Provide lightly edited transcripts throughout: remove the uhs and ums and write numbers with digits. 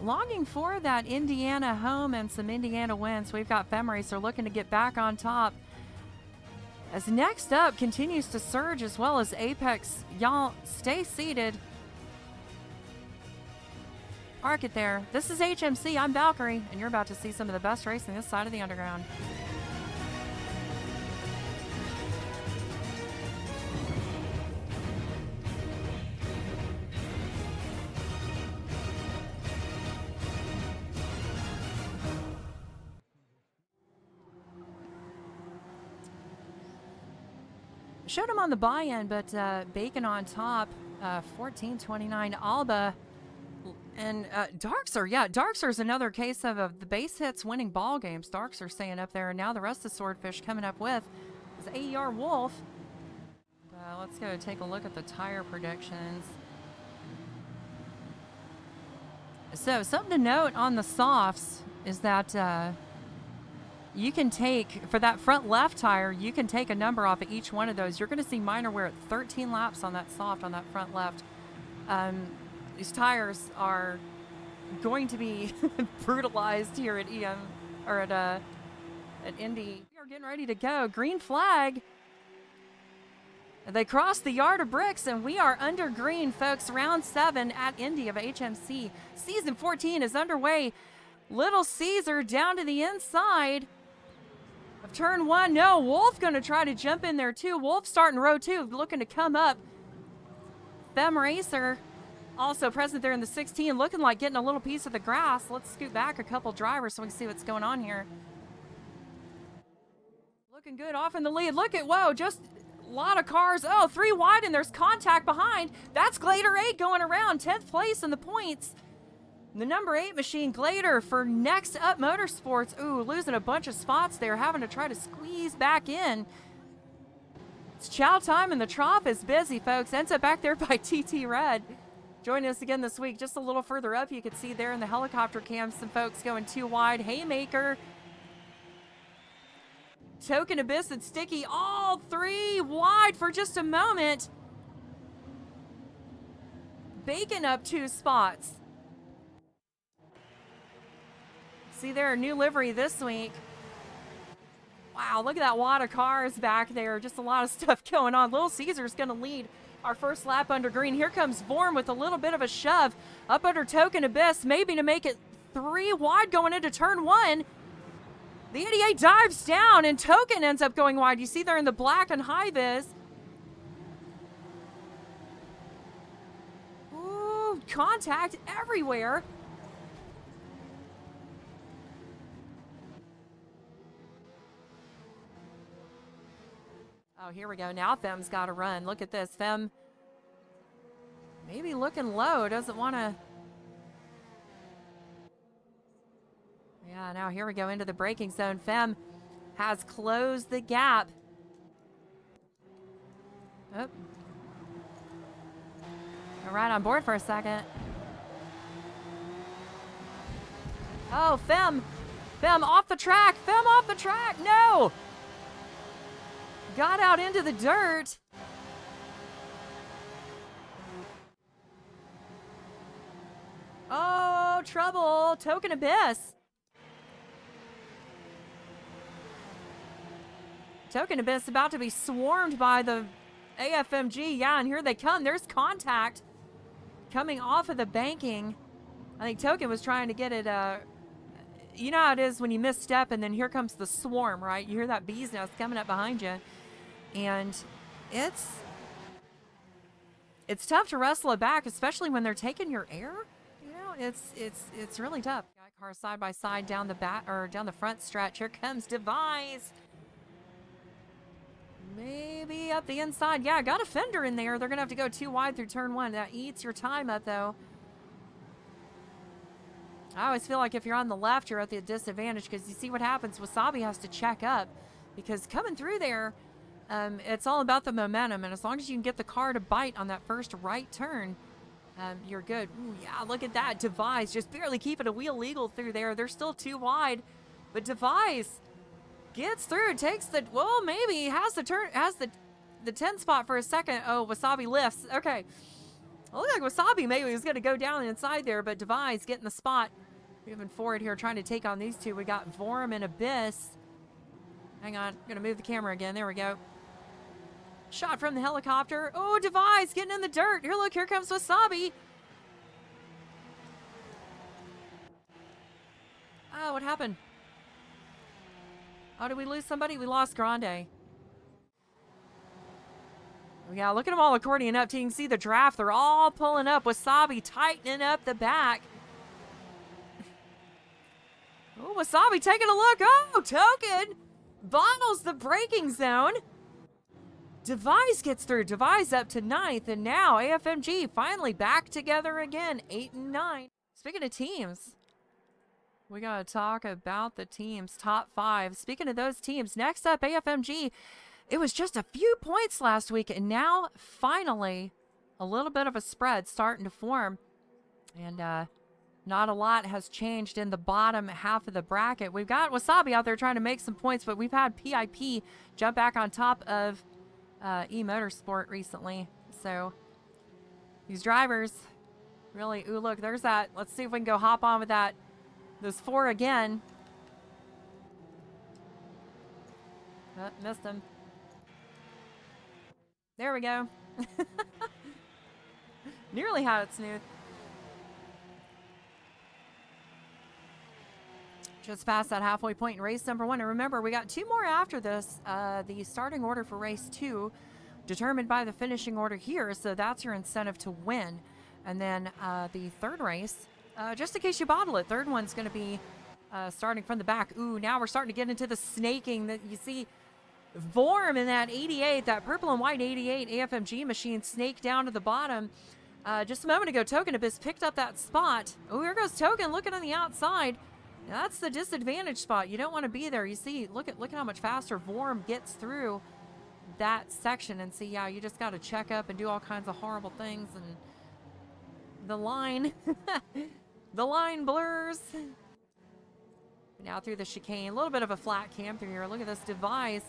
longing for that Indiana home and some Indiana wins. We've got Fem Racer looking to get back on top. As next up continues to surge, as well as Apex. Y'all stay seated. Park it there. This is HMC. I'm Valkyrie, and you're about to see some of the best racing this side of the underground. Showed him on the buy-in, but Bacon on top, 14-29 Alba. And Darkser, yeah, Darkser's another case of the base hits winning ball games. Darkser staying up there, and now the rest of Swordfish coming up with is AER Wolf. Let's go take a look at the tire predictions. So something to note on the softs is that you can take, for that front left tire, you can take a number off of each one of those. You're going to see minor wear at 13 laps on that soft, on that front left. These tires are going to be brutalized here at EM, or at Indy. We are getting ready to go. Green flag. They crossed the yard of bricks, and we are under green, folks. Round 7 at Indy of HMC. Season 14 is underway. Little Caesar down to the inside of turn 1. No, Wolf going to try to jump in there too. Wolf starting row 2, looking to come up. Fem Racer also present there in the 16, looking like getting a little piece of the grass. Let's scoot back a couple drivers so we can see what's going on here. Looking good off in the lead. Look at, whoa, just a lot of cars. Oh, 3 wide, and there's contact behind. That's Glader 8 going around, 10th place in the points. The number 8 machine, Glader, for Next Up Motorsports. Ooh, losing a bunch of spots there, having to try to squeeze back in. It's chow time, and the trough is busy, folks. Ends up back there by TT Red. Joining us again this week, just a little further up, you can see there in the helicopter cam some folks going 2 wide. Haymaker, Token Abyss, and Sticky, all 3 wide for just a moment. Bacon up 2 spots. See there, new livery this week. Wow, look at that wad of cars back there. Just a lot of stuff going on. Little Caesar's going to lead our first lap under green. Here comes Vorm with a little bit of a shove up under Token Abyss, maybe to make it 3 wide going into turn 1. The 88 dives down, and Token ends up going wide. You see there in the black and high vis. Ooh, contact everywhere. Oh, here we go. Now Fem's got to run. Look at this. Fem maybe looking low. Doesn't want to. Yeah, now here we go into the braking zone. Fem has closed the gap. Oh. All right, on board for a second. Oh, Fem off the track. Fem off the track. No. Got out into the dirt. Oh, trouble. Token Abyss. Token Abyss about to be swarmed by the AFMG. Yeah, and here they come. There's contact coming off of the banking. I think Token was trying to get it. You know how it is when you misstep and then here comes the swarm, right? You hear that bee's nest coming up behind you. And it's tough to wrestle it back, especially when they're taking your air. You know, it's really tough. Got cars side by side down the front stretch. Here comes Devise. Maybe up the inside. Yeah, got a fender in there. They're gonna have to go 2 wide through turn 1. That eats your time up though. I always feel like if you're on the left, you're at the disadvantage because you see what happens. Wasabi has to check up because coming through there, it's all about the momentum, and as long as you can get the car to bite on that first right turn, you're good. Ooh, yeah, look at that. Devise just barely keeping a wheel legal through there. They're still 2 wide, but Devise gets through, takes the, well, maybe has the turn, has the 10 spot for a second. Oh, Wasabi lifts. Okay. It looked like Wasabi maybe was going to go down inside there, but Device getting the spot. Moving forward here, trying to take on these two. We got Vorm and Abyss. Hang on, I'm going to move the camera again. There we go. Shot from the helicopter. Oh, Device getting in the dirt. Here, look, here comes Wasabi. Oh, what happened? Oh, did we lose somebody? We lost Grande. Yeah, look at them all accordion up. You can see the draft. They're all pulling up. Wasabi tightening up the back. Oh, Wasabi taking a look. Oh, Token bottles the braking zone. Device gets through. Device up to 9th. And now AFMG finally back together again. 8 and 9. Speaking of teams, we got to talk about the teams. Top 5. Speaking of those teams, next up, AFMG. It was just a few points last week, and now, finally, a little bit of a spread starting to form. And not a lot has changed in the bottom half of the bracket. We've got Wasabi out there trying to make some points, but we've had PIP jump back on top of E-Motorsport recently. So, these drivers really... Ooh, look, there's that. Let's see if we can go hop on with that. Those 4 again. Oh, missed him. There we go. Nearly had it smooth. Just past that halfway point in race number 1. And remember, we got 2 more after this. The starting order for race 2 determined by the finishing order here. So that's your incentive to win. And then the third race, just in case you bottle it, third one's going to be starting from the back. Ooh, now we're starting to get into the snaking that you see. Vorm in that 88, that purple and white 88 AFMG machine snake down to the bottom. Just a moment ago, Token Abyss picked up that spot. Oh, here goes Token looking on the outside. Now, that's the disadvantage spot. You don't want to be there. You see, look at how much faster Vorm gets through that section. And see, yeah, you just got to check up and do all kinds of horrible things. And the line, the line blurs. Now through the chicane, a little bit of a flat cam through here. Look at this Device.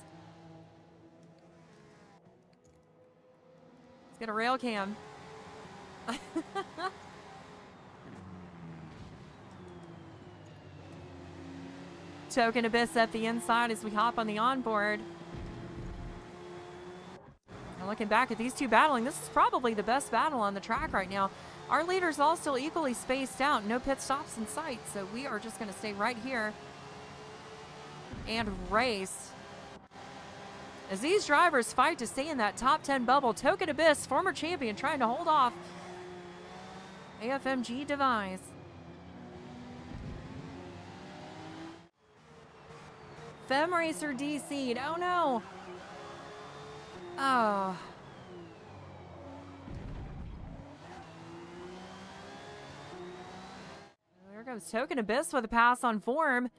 Get a rail cam. Token Abyss at the inside as we hop on the onboard. And looking back at these two battling, this is probably the best battle on the track right now. Our leaders all still equally spaced out. No pit stops in sight. So we are just going to stay right here and race. As these drivers fight to stay in that top 10 bubble, Token Abyss, former champion, trying to hold off AFMG Device. Fem Racer DC'd. Oh no. Oh. There goes Token Abyss with a pass on Vorm.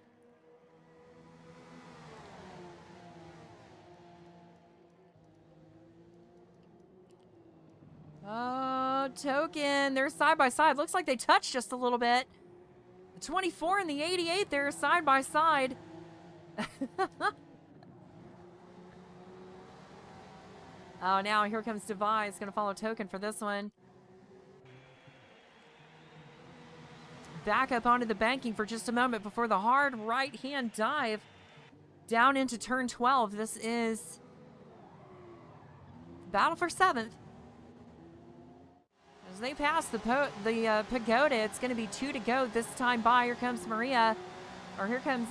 Oh, Token. They're side by side. Looks like they touched just a little bit. The 24 and the 88, they're side by side. Oh, now here comes Device. Going to follow Token for this one. Back up onto the banking for just a moment before the hard right-hand dive down into turn 12. This is battle for 7th. As they pass the pagoda, it's going to be 2 to go this time by. Here comes Maria, or here comes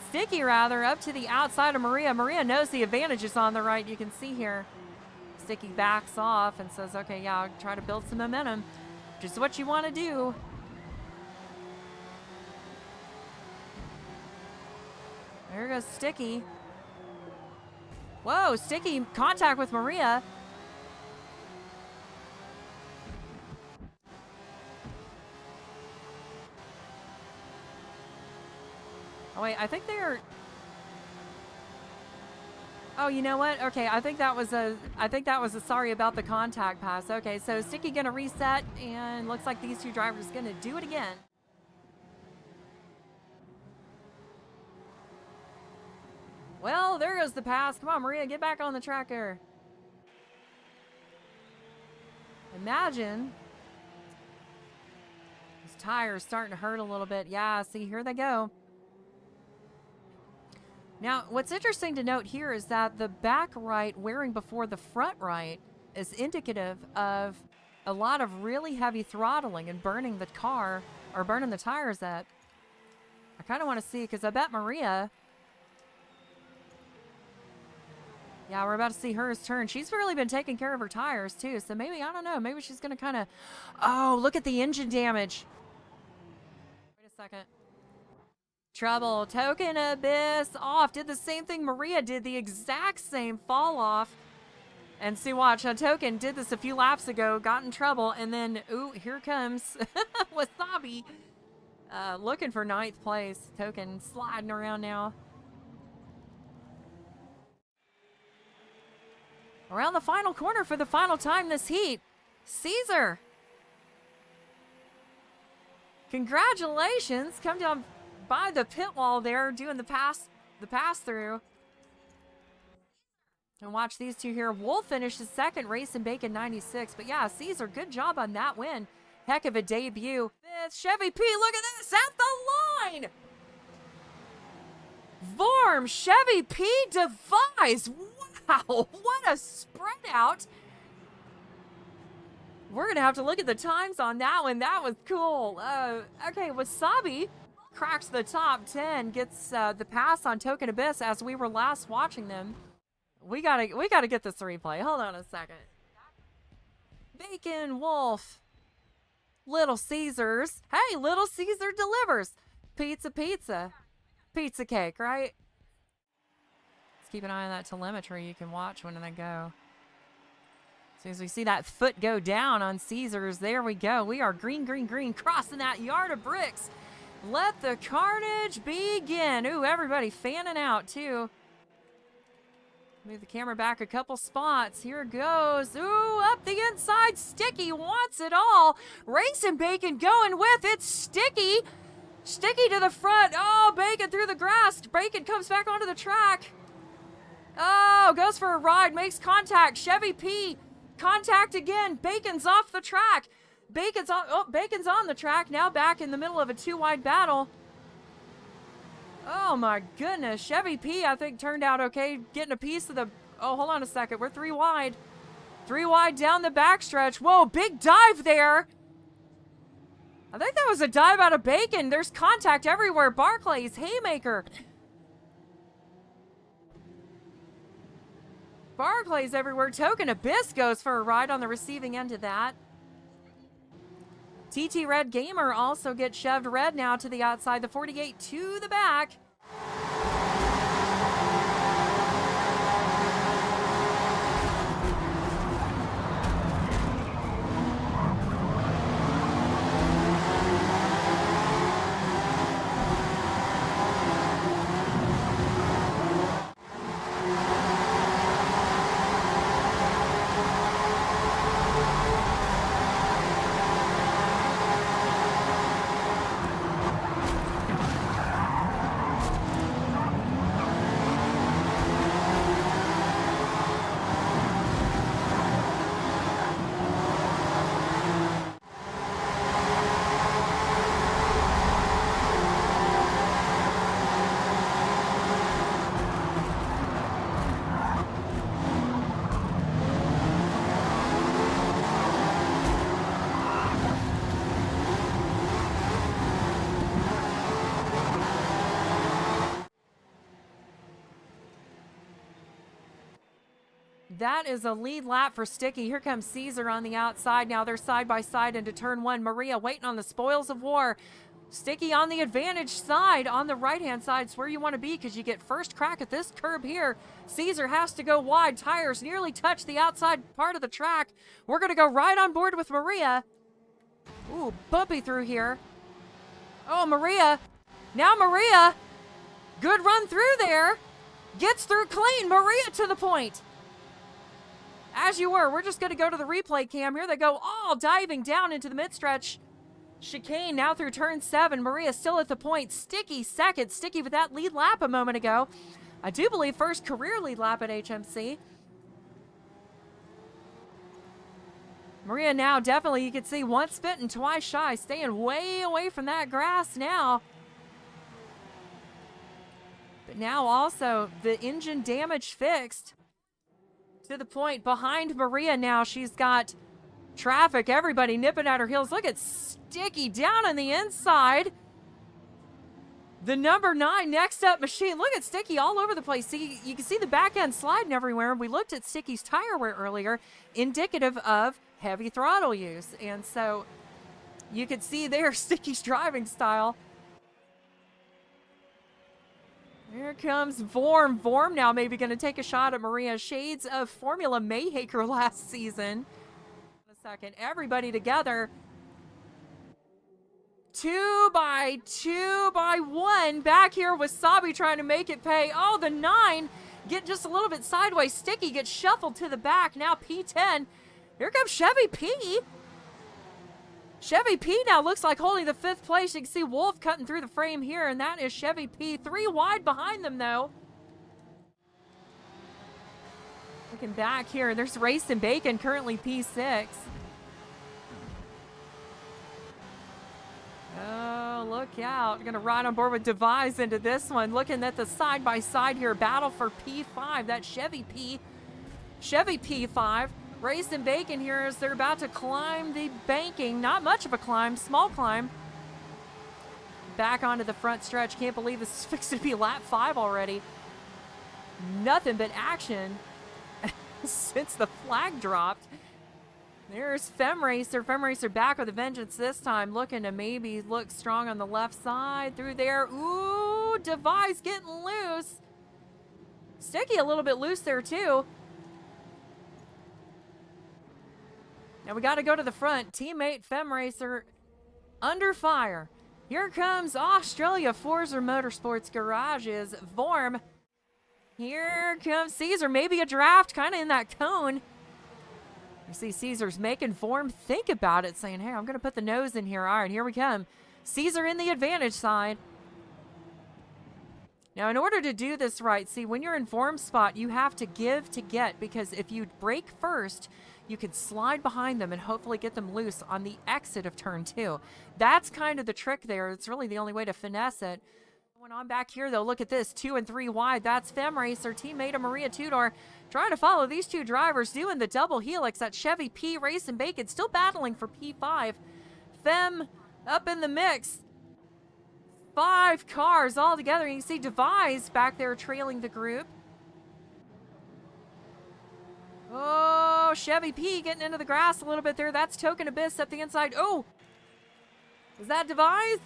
Sticky rather, up to the outside of Maria. Maria knows the advantage is on the right. You can see here, Sticky backs off and says, okay, yeah, I'll try to build some momentum. Just what you want to do. There goes Sticky. Whoa, Sticky contact with Maria. Oh wait, I think they're... Oh, you know what? Okay, I think that was a sorry about the contact pass. Okay, so Sticky gonna reset, and looks like these two drivers gonna do it again. Well, there goes the pass. Come on, Maria, get back on the tracker. Imagine his tires starting to hurt a little bit. Yeah, see, here they go. Now, what's interesting to note here is that the back right wearing before the front right is indicative of a lot of really heavy throttling and burning the car, or burning the tires up. I kind of want to see, because I bet Maria... Yeah, we're about to see hers turn. She's really been taking care of her tires, too. So maybe, I don't know, maybe she's going to kind of... Oh, look at the engine damage. Wait a second. Trouble. Token Abyss off. Did the same thing Maria did. The exact same fall off. And see, watch. Token did this a few laps ago. Got in trouble. And then, ooh, here comes Wasabi. Looking for 9th place. Token sliding around now. Around the final corner for the final time this heat. Caesar. Congratulations. Come down by the pit wall there, doing the pass through. And watch these two here. Wolf finishes second, Racing Bacon 96. But yeah, Caesar, good job on that win. Heck of a debut. It's Chevy P, look at this, at the line! Vorm, Chevy P, Device. Wow, what a spread out. We're going to have to look at the times on that one. That was cool. Okay, Wasabi cracks the top 10, gets the pass on Token Abyss as we were last watching them. We gotta get this replay. Hold on a second. Bacon, Wolf, Little Caesars. Hey, Little Caesar delivers. Pizza, pizza. Pizza cake, right? Let's keep an eye on that telemetry. You can watch when they go. As soon as we see that foot go down on Caesars, there we go. We are green, green, green, crossing that yard of bricks. Let the carnage begin. Ooh, everybody fanning out, too. Move the camera back a couple spots. Here it goes. Ooh, up the inside. Sticky wants it all. Racing Bacon going with it. Sticky. Sticky to the front. Oh, Bacon through the grass. Bacon comes back onto the track. Oh, goes for a ride. Makes contact. Chevy P. Contact again. Bacon's off the track. Bacon's on the track. Now back in the middle of a 2-wide battle. Oh my goodness. Chevy P, I think, turned out okay. Getting a piece of the... Oh, hold on a second. We're 3 wide. 3 wide down the backstretch. Whoa, big dive there. I think that was a dive out of Bacon. There's contact everywhere. Barclays, Haymaker. Barclays everywhere. Token Abyss goes for a ride on the receiving end of that. TT Red Gamer also gets shoved red now to the outside. The 48 to the back. That is a lead lap for Sticky. Here comes Caesar on the outside. Now they're side by side into turn 1. Maria waiting on the spoils of war. Sticky on the advantage side. On the right-hand side is where you want to be because you get first crack at this curb here. Caesar has to go wide. Tires nearly touch the outside part of the track. We're going to go right on board with Maria. Ooh, bumpy through here. Oh, Maria. Now Maria. Good run through there. Gets through clean. Maria to the point. As you were, we're just going to go to the replay cam. Here they go, all diving down into the mid-stretch. Chicane now through turn 7. Maria still at the point. Sticky second. Sticky with that lead lap a moment ago. I do believe first career lead lap at HMC. Maria now definitely, you can see, once bitten, twice shy, staying way away from that grass now. But now also the engine damage fixed to the point behind Maria now. She's got traffic, everybody nipping at her heels. Look at Sticky down on the inside. The number 9 next up machine. Look at Sticky all over the place. See, you can see the back end sliding everywhere. We looked at Sticky's tire wear earlier, indicative of heavy throttle use. And so you could see there Sticky's driving style. Here comes Vorm. Vorm now maybe going to take a shot at Maria. Shades of Formula Mayhaker last season. A second. Everybody together. 2 by 2 by 1. Back here with Sabi trying to make it pay. Oh, the 9 get just a little bit sideways. Sticky gets shuffled to the back. Now P10. Here comes Chevy P. Chevy P now looks like holding the 5th place. You can see Wolf cutting through the frame here, and that is Chevy P. 3 wide behind them, though. Looking back here, there's Racing Bacon, currently P6. Oh, look out. Going to ride on board with Devise into this one. Looking at the side-by-side here, battle for P5. That's Chevy P. Chevy P5. Racing Bacon here as they're about to climb the banking. Not much of a climb, small climb. Back onto the front stretch. Can't believe this is fixed to be lap 5 already. Nothing but action since the flag dropped. There's Femracer. Femracer back with a vengeance this time. Looking to maybe look strong on the left side. Through there. Ooh, Devise getting loose. Sticky a little bit loose there too. Now we got to go to the front. Teammate Femracer under fire. Here comes Australia Forza Motorsports Garages. Vorm. Here comes Caesar. Maybe a draft kind of in that cone. You see Caesar's making Vorm think about it, saying, hey, I'm going to put the nose in here. All right, here we come. Caesar in the advantage side. Now, in order to do this right, see, when you're in Vorm's spot, you have to give to get, because if you brake first, you can slide behind them and hopefully get them loose on the exit of turn 2. That's kind of the trick there. It's really the only way to finesse it. Going on back here, though, look at this. 2 and 3 wide. That's Femracer, teammate of Maria Tudor, trying to follow these two drivers, doing the double helix. That Chevy P, Racing Bacon, still battling for P5. Fem up in the mix. 5 cars all together. You can see Devise back there trailing the group. Oh, Chevy P getting into the grass a little bit there. That's Token Abyss up the inside. Oh, is that Devise?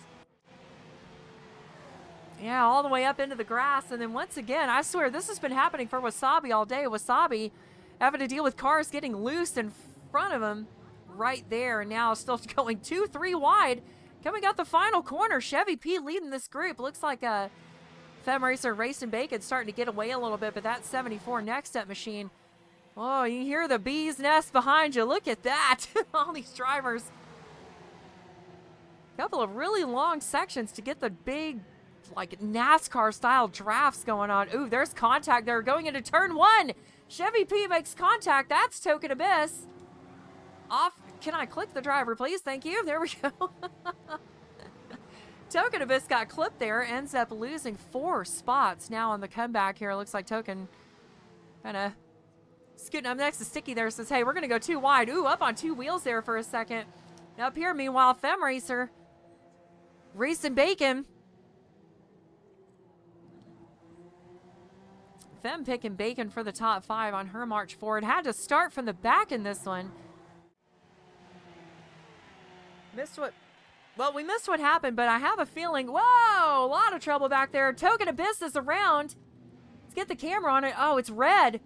Yeah, all the way up into the grass. And then once again, I swear this has been happening for Wasabi all day. Wasabi having to deal with cars getting loose in front of him right there. And now still going 2, 3 wide. Coming out the final corner, Chevy P leading this group. Looks like Femracer Racing Bacon starting to get away a little bit, but that 74 next up machine. Oh, you hear the bee's nest behind you. Look at that. All these drivers. A couple of really long sections to get the big, like, NASCAR-style drafts going on. Ooh, there's contact there going into turn 1. Chevy P makes contact. That's Token Abyss. Off. Can I click the driver, please? Thank you. There we go. Token Abyss got clipped there. Ends up losing 4 spots now on the comeback here. Looks like Token kind of scooting up next to Sticky there. Says, hey, we're going to go 2 wide. Ooh, up on 2 wheels there for a second. Up here, meanwhile, Femracer Racing Bacon. Fem picking Bacon for the top 5 on her march forward. Had to start from the back in this one. We missed what happened, but I have a feeling, whoa, a lot of trouble back there. Token Abyss is around. Let's get the camera on it. Oh, it's red.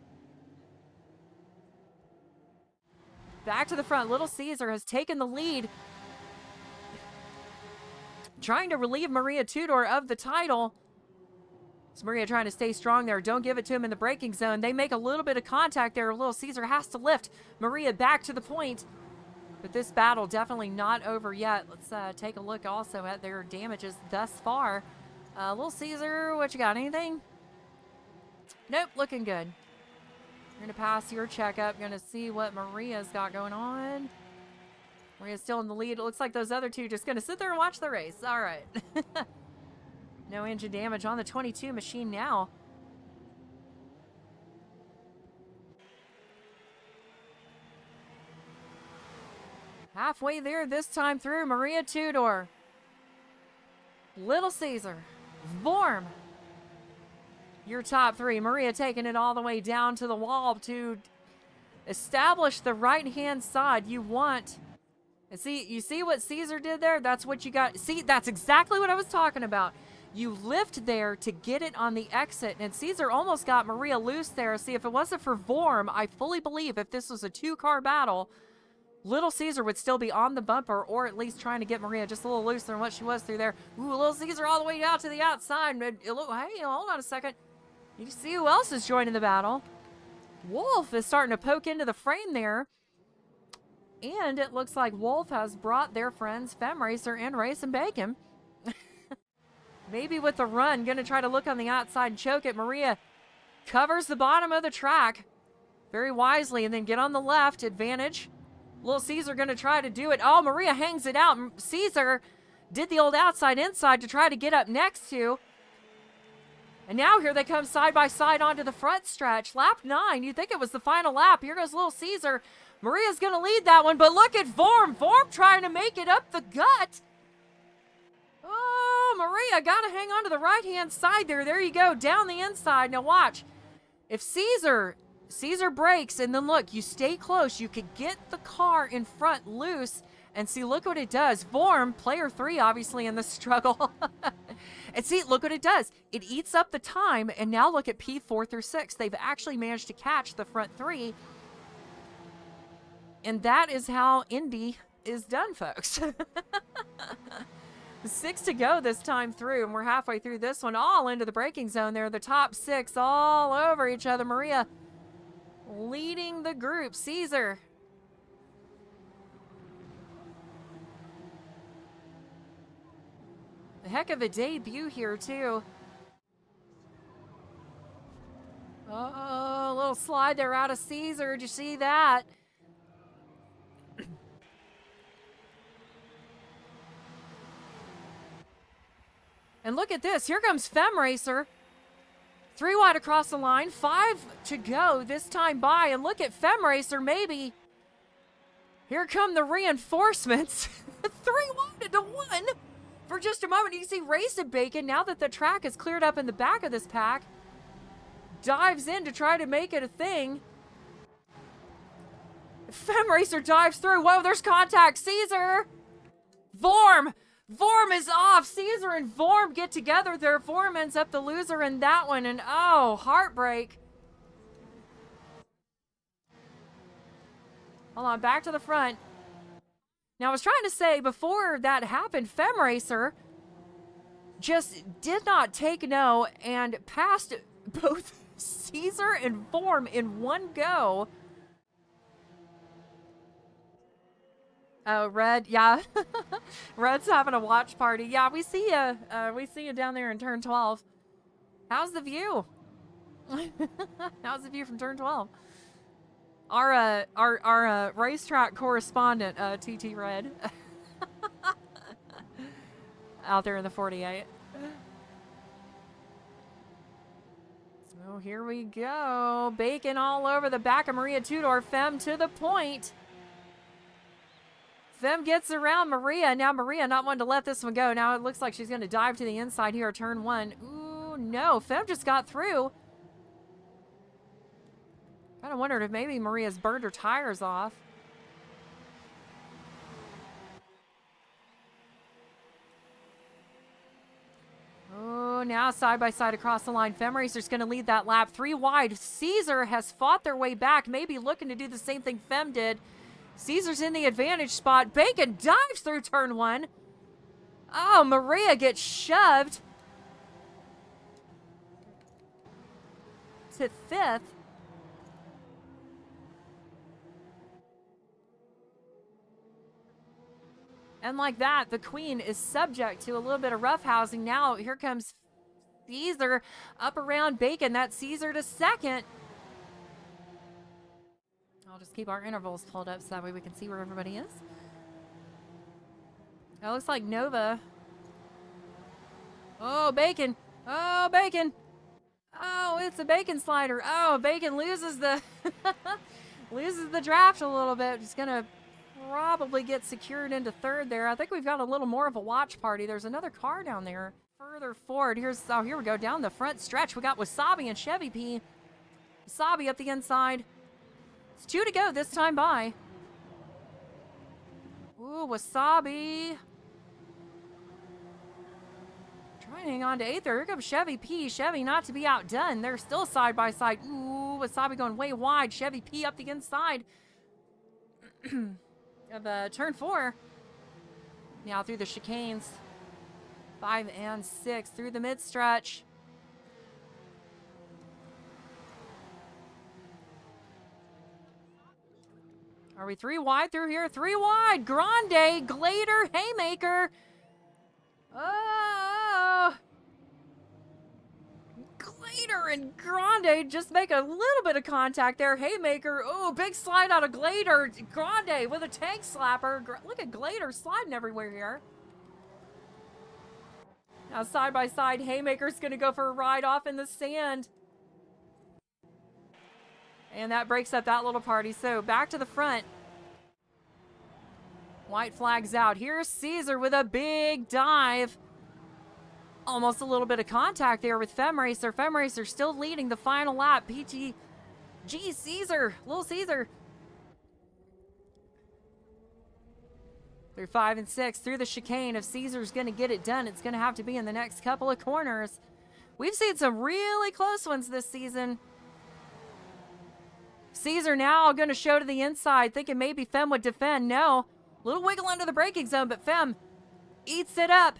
Back to the front. Little Caesar has taken the lead. Trying to relieve Maria Tudor of the title. It's Maria trying to stay strong there. Don't give it to him in the braking zone. They make a little bit of contact there. Little Caesar has to lift Maria back to the point. But this battle definitely not over yet. Let's take a look also at their damages thus far. Little Caesar, what you got? Anything? Nope, looking good. We're going to pass your checkup. Going to see what Maria's got going on. Maria's still in the lead. It looks like those other two just going to sit there and watch the race. All right. No engine damage on the 22 machine now. Halfway there this time through. Maria Tudor. Little Caesar. Vorm. Your top three. Maria taking it all the way down to the wall to establish the right-hand side. You want... You see what Caesar did there? That's what you got. See, that's exactly what I was talking about. You lift there to get it on the exit, and Caesar almost got Maria loose there. See, if it wasn't for Vorm, I fully believe if this was a two-car battle, Little Caesar would still be on the bumper, or at least trying to get Maria just a little looser than what she was through there. Ooh, Little Caesar all the way out to the outside. Hey, hold on a second. You see who else is joining the battle. Wolf is starting to poke into the frame there. And it looks like Wolf has brought their friends Fem Racer and Racing Bacon. Maybe with the run, going to try to look on the outside and choke it. Maria covers the bottom of the track very wisely and then get on the left. Advantage. Little Caesar going to try to do it. Oh, Maria hangs it out. Caesar did the old outside-inside to try to get up next to. And now here they come side by side onto the front stretch. Lap 9. You'd think it was the final lap. Here goes Little Caesar. Maria's going to lead that one, but look at Vorm. Vorm trying to make it up the gut. Oh, Maria got to hang on to the right-hand side there. There you go, down the inside. Now watch. If Caesar breaks, and then look, you stay close, you could get the car in front loose, and see, look what it does. Vorm, player 3, obviously, in this struggle. And see, look what it does. It eats up the time, and now look at P4 through 6. They've actually managed to catch the front 3. And that is how Indy is done, folks. 6 to go this time through, and we're halfway through this one, all into the braking zone there. The top 6 all over each other. Maria leading the group. Caesar. A heck of a debut here, too. Oh, a little slide there out of Caesar. Did you see that? And look at this. Here comes Fem Racer. 3 wide across the line. 5 to go this time by. And look at Fem Racer, maybe. Here come the reinforcements. 3 wide to 1 for just a moment. You can see Racing Bacon, now that the track is cleared up in the back of this pack, dives in to try to make it a thing. Fem Racer dives through. Whoa, there's contact. Caesar. Vorm. Vorm is off. Caesar and Vorm get together there. Vorm ends up the loser in that one. And oh, heartbreak. Hold on, back to the front. Now, I was trying to say, before that happened, Fem Racer just did not take no and passed both Caesar and Vorm in one go. Oh, Red, yeah. Red's having a watch party. Yeah, we see you. We see you down there in turn 12. How's the view? How's the view from turn 12? Our racetrack correspondent, TT Red, out there in the 48. So here we go. Bacon all over the back of Maria Tudor. Fem to the point. Fem gets around Maria. Now Maria not wanting to let this one go. Now it looks like she's going to dive to the inside here, turn 1. Ooh, no. Fem just got through. Kind of wondered if maybe Maria's burned her tires off. Oh, now side by side across the line. Fem Racer's going to lead that lap. 3 wide. Caesar has fought their way back, maybe looking to do the same thing Fem did. Caesar's in the advantage spot. Bacon dives through turn 1. Oh, Maria gets shoved to 5th. And like that, the queen is subject to a little bit of roughhousing. Now, here comes Caesar up around Bacon. That's Caesar to 2nd. I'll just keep our intervals pulled up so that way we can see where everybody is. That looks like Nova. Oh, Bacon. Oh, Bacon. Oh, it's a Bacon slider. Oh, Bacon loses the loses the draft a little bit. He's going to probably get secured into third there. I think we've got a little more of a watch party. There's another car down there. Further forward. Here we go. Down the front stretch. We got Wasabi and Chevy P. Wasabi up the inside. It's 2 to go this time by. Ooh, Wasabi. Trying to hang on to 8th there. Here comes Chevy P. Chevy not to be outdone. They're still side by side. Ooh, Wasabi going way wide. Chevy P up the inside of turn 4. Now through the chicanes. 5 and 6 through the mid stretch. Are we 3 wide through here? 3 wide. Grande, Glader, Haymaker. Oh. Glader and Grande just make a little bit of contact there. Haymaker. Oh, big slide out of Glader. Grande with a tank slapper. Look at Glader sliding everywhere here. Now side by side, Haymaker's going to go for a ride off in the sand. And that breaks up that little party. So back to the front. White flags out. Here's Caesar with a big dive. Almost a little bit of contact there with FemRacer. FemRacer still leading the final lap. PTG Caesar. Little Caesar. Through 5 and 6. Through the chicane. If Caesar's going to get it done, it's going to have to be in the next couple of corners. We've seen some really close ones this season. Caesar now going to show to the inside, thinking maybe Fem would defend. No. Little wiggle under the braking zone, but Fem eats it up.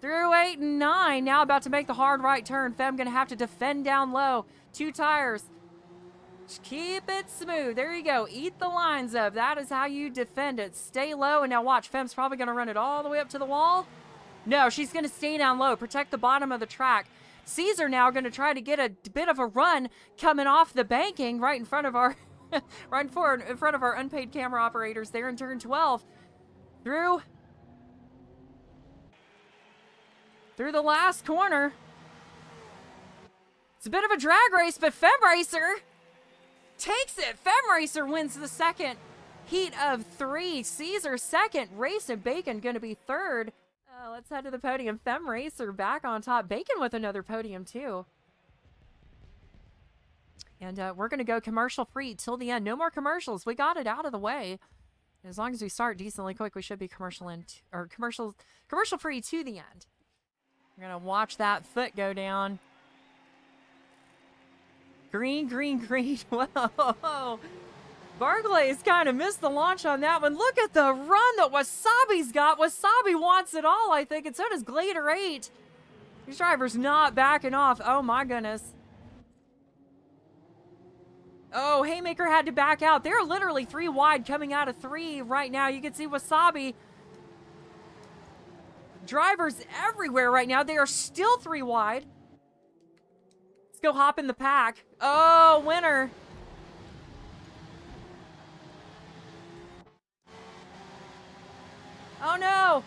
Through 8 and 9. Now about to make the hard right turn. Fem going to have to defend down low. 2 tires. Just keep it smooth. There you go. Eat the lines up. That is how you defend it. Stay low. And now watch. Fem's probably going to run it all the way up to the wall. No, she's going to stay down low. Protect the bottom of the track. Caesar now going to try to get a bit of a run coming off the banking right in front of our right in front of our unpaid camera operators there in turn 12. Through the last corner. It's a bit of a drag race, but FemRacer takes it. FemRacer wins the second heat of 3. Caesar second. Race and Bacon going to be third. Let's head to the podium. FemRacer back on top. Bacon with another podium, too. And we're going to go commercial-free till the end. No more commercials. We got it out of the way. As long as we start decently quick, we should be commercial-free to the end. We're going to watch that foot go down. Green, green, green. Whoa. Barclays kind of missed the launch on that one. Look at the run that Wasabi's got. Wasabi wants it all, I think, and so does Glader 8. These drivers not backing off. Oh, my goodness. Oh, Haymaker had to back out. They're literally 3 wide coming out of 3 right now. You can see Wasabi. Drivers everywhere right now. They are still 3 wide. Let's go hop in the pack. Oh, winner. Oh no!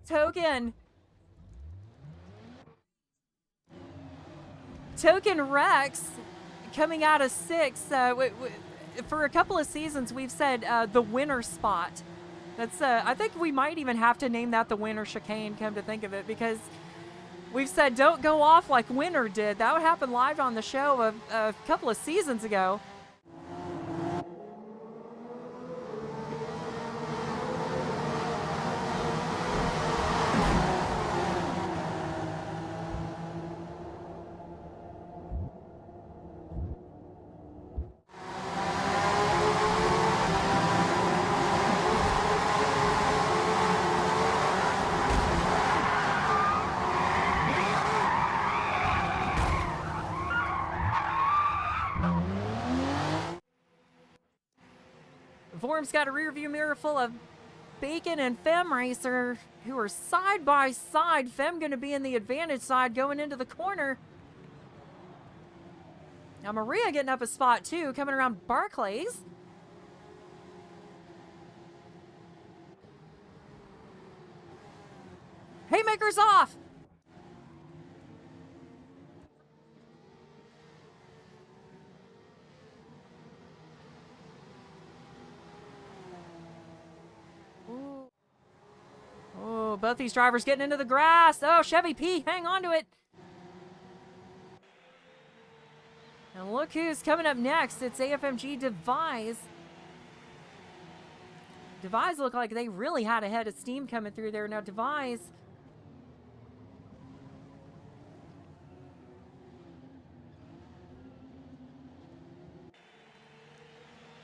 Token Rex coming out of 6. For a couple of seasons, we've said the winner spot. That's I think we might even have to name that the winner chicane, come to think of it, because we've said don't go off like Winner did. That would happen live on the show a couple of seasons ago. Form's got a rear view mirror full of Bacon and FemRacer, who are side by side. Fem going to be in the advantage side going into the corner. Now Maria getting up a spot too, coming around Barclays. Haymaker's off. Ooh. Oh, both these drivers getting into the grass. Oh, Chevy P, hang on to it. And look who's coming up next. It's AFMG Devise. Devise look like they really had a head of steam coming through there. Now Devise.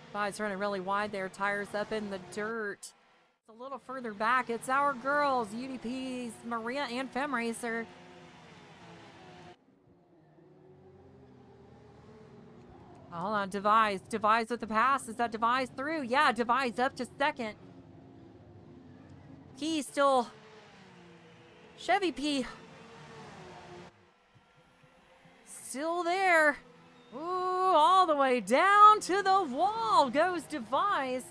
Devise running really wide there. Tires up in the dirt. It's a little further back. It's our girls, UDP's Maria and Femracer. Hold on, Devise. Devise with the pass. Is that Devise through? Yeah, Devise up to second. P still. Chevy P. Still there. Ooh, all the way down to the wall goes Devise.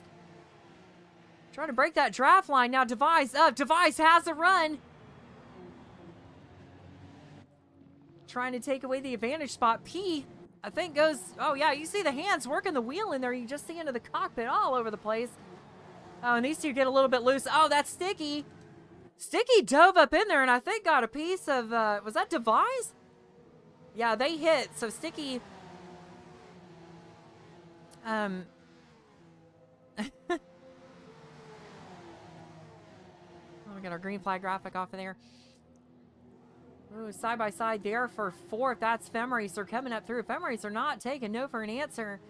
Trying to break that draft line. Now Devise up. Devise has a run. Trying to take away the advantage spot. P, I think, goes... Oh, yeah, you see the hands working the wheel in there. You just see into the cockpit all over the place. Oh, and these two get a little bit loose. Oh, that's Sticky. Sticky dove up in there and I think got a piece of... was that Devise? Yeah, they hit. So Sticky... Oh, we got our green flag graphic off of there. Ooh, side by side there for fourth. That's Femracer coming up through. Femracer not taking no for an answer.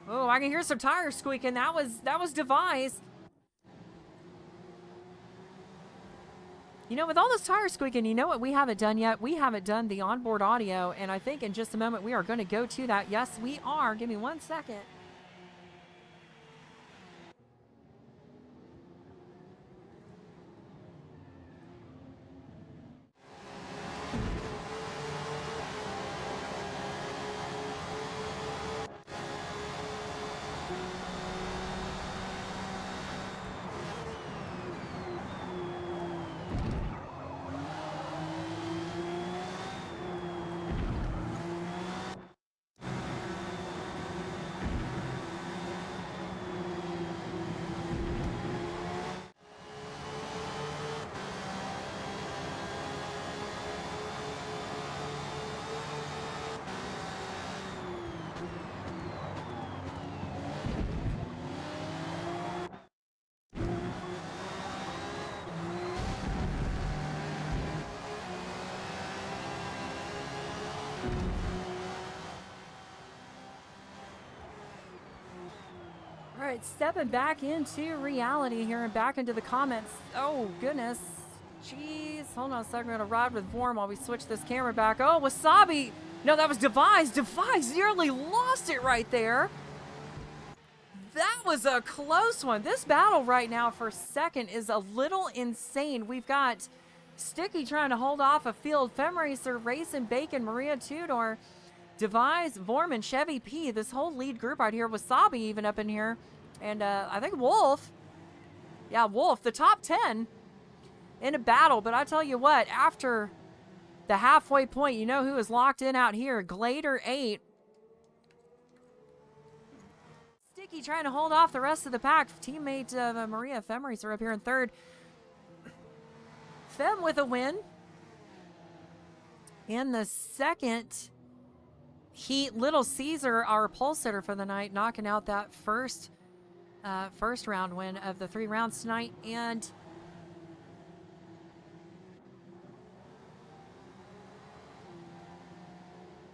Oh, I can hear some tires squeaking. That was Devise. You know, with all this tire squeaking, you know what we haven't done yet? We haven't done the onboard audio, and I think in just a moment we are going to go to that. Yes, we are. Give me 1 second. All right, stepping back into reality here and back into the comments. Oh, goodness. Jeez. Hold on a second. We're going to ride with Vorm while we switch this camera back. Oh, Wasabi. No, that was Devise. Devise nearly lost it right there. That was a close one. This battle right now for second is a little insane. We've got Sticky trying to hold off a field. Femracer, Racing, Bacon, Maria Tudor, Devise, Vorm, and Chevy P. This whole lead group right here. Wasabi even up in here. And I think Wolf. Yeah, Wolf, the top 10 in a battle. But I tell you what, after the halfway point, you know who is locked in out here? Glader 8. Sticky trying to hold off the rest of the pack. Teammate Maria Femracer up here in third. Fem with a win. In the second heat, Little Caesar, our pole sitter for the night, knocking out that first round win of the 3 rounds tonight. And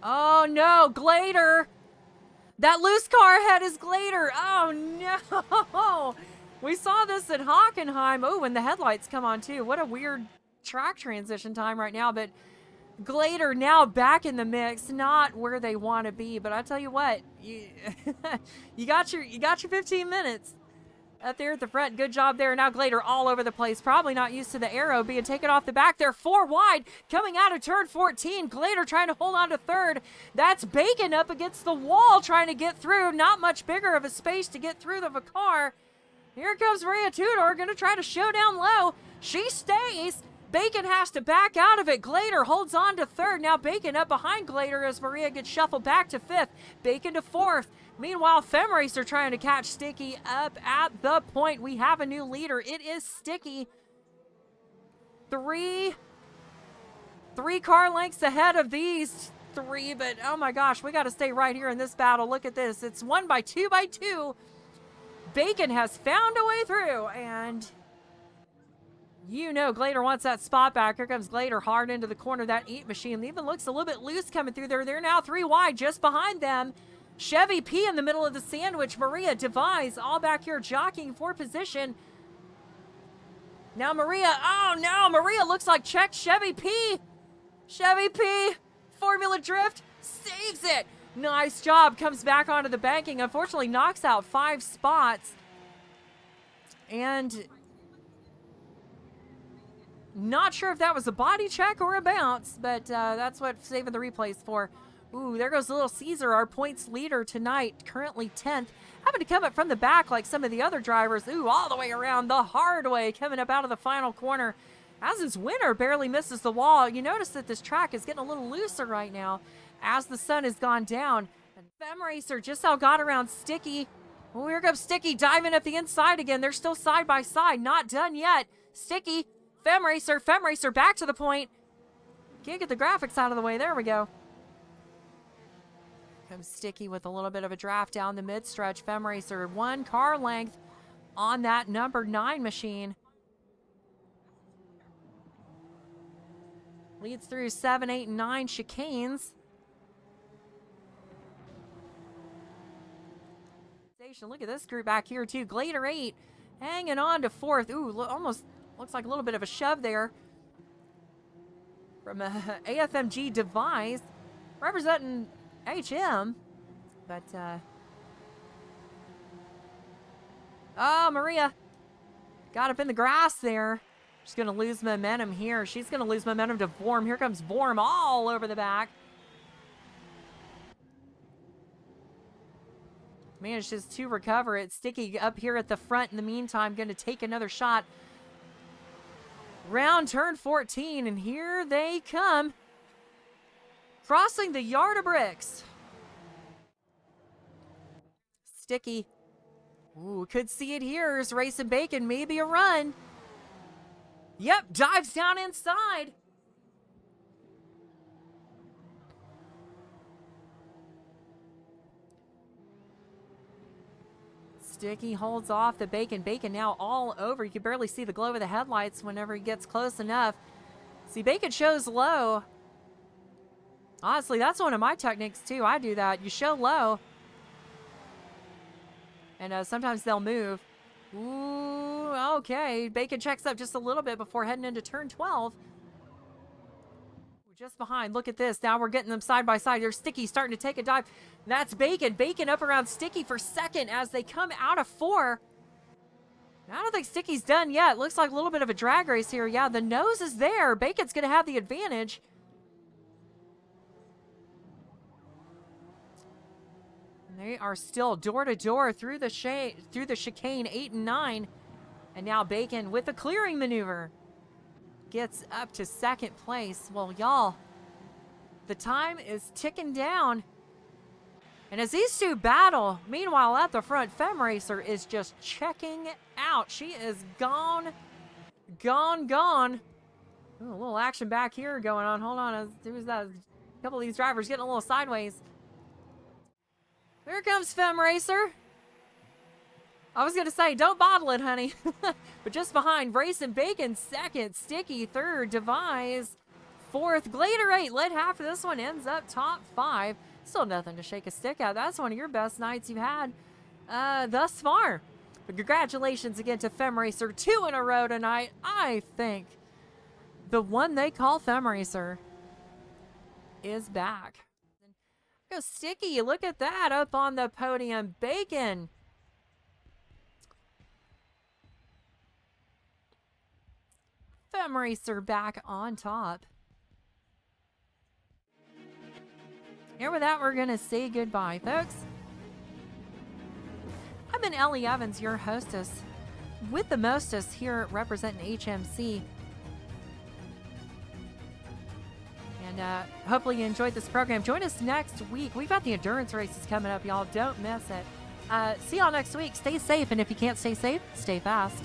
oh no, Glader! That loose car ahead is Glader. Oh no! We saw this at Hockenheim. Oh, and the headlights come on too. What a weird track transition time right now. But Glader now back in the mix, not where they want to be. But I tell you what, you got your 15 minutes up there at the front. Good job there. Now Glader all over the place. Probably not used to the arrow being taken off the back there. 4 wide coming out of turn 14. Glader trying to hold on to third. That's Bacon up against the wall trying to get through. Not much bigger of a space to get through of a car. Here comes Maria Tudor, gonna try to show down low. She stays. Bacon has to back out of it. Glader holds on to third. Now Bacon up behind Glader as Maria gets shuffled back to fifth. Bacon to fourth. Meanwhile, Femracer trying to catch Sticky up at the point. We have a new leader. It is Sticky. Three car lengths ahead of these three, but oh my gosh, we got to stay right here in this battle. Look at this. It's won by two. Bacon has found a way through, and you know Glader wants that spot back. Here comes Glader hard into the corner of that eat machine. Even looks a little bit loose coming through there. They're now 3 wide just behind them. Chevy P in the middle of the sandwich. Maria Devise all back here jockeying for position. Now Maria, oh no, Maria looks like checked Chevy P. Chevy P, Formula Drift, saves it. Nice job, comes back onto the banking. Unfortunately knocks out 5 spots. And not sure if that was a body check or a bounce, but that's what saving the replays for. Ooh, there goes Little Caesar, our points leader tonight, currently 10th. Having to come up from the back like some of the other drivers. Ooh, all the way around the hard way, coming up out of the final corner. As his winner barely misses the wall. You notice that this track is getting a little looser right now as the sun has gone down. And Femracer just how got around Sticky. Oh, here comes Sticky diving up the inside again. They're still side by side, not done yet. Sticky, Femracer back to the point. Can't get the graphics out of the way. There we go. Comes Sticky with a little bit of a draft down the mid-stretch. Femracer 1 car length on that number 9 machine. Leads through 7, 8, and 9 chicanes. Look at this group back here too. Glader 8 hanging on to 4th. Ooh, almost looks like a little bit of a shove there from AFMG Devise representing HM, but oh, Maria got up in the grass there. She's gonna lose momentum here. She's gonna lose momentum to Vorm. Here comes Vorm all over the back. Manages to recover it. Sticky up here at the front in the meantime, gonna take another shot. Round turn 14, and here they come. Crossing the yard of bricks. Sticky. Ooh, could see it here. Is Racing Bacon, maybe a run. Yep, dives down inside. Sticky holds off the Bacon. Bacon now all over. You can barely see the glow of the headlights whenever he gets close enough. See, Bacon shows low. Honestly, that's one of my techniques too. I do that. You show low. And sometimes they'll move. Ooh, okay. Bacon checks up just a little bit before heading into turn 12. We're just behind. Look at this. Now we're getting them side by side. There's Sticky starting to take a dive. That's Bacon. Bacon up around Sticky for second as they come out of 4. I don't think Sticky's done yet. Looks like a little bit of a drag race here. Yeah, the nose is there. Bacon's going to have the advantage. They are still door to door through the chicane 8 and 9. And now Bacon with the clearing maneuver gets up to second place. Well, y'all, the time is ticking down. And as these two battle, meanwhile at the front, Femracer is just checking out. She is gone. Ooh, a little action back here going on. Hold on. Who's that? A couple of these drivers getting a little sideways. Here comes Femracer. I was going to say, don't bottle it, honey. But just behind, Racing Bacon, second. Sticky, third. Devise, fourth. Glader 8 led half of this one. Ends up top 5. Still nothing to shake a stick at. That's one of your best nights you've had thus far. But congratulations again to Femracer. 2 in a row tonight. I think the one they call Femracer is back. Go Sticky, look at that up on the podium. Bacon. Femracer back on top. Here with that, we're going to say goodbye, folks. I've been Ellie Evans, your hostess. with the mostest here representing HMC. And hopefully you enjoyed this program. Join us next week. We've got the endurance races coming up, y'all. Don't miss it. See y'all next week. Stay safe, and if you can't stay safe, stay fast.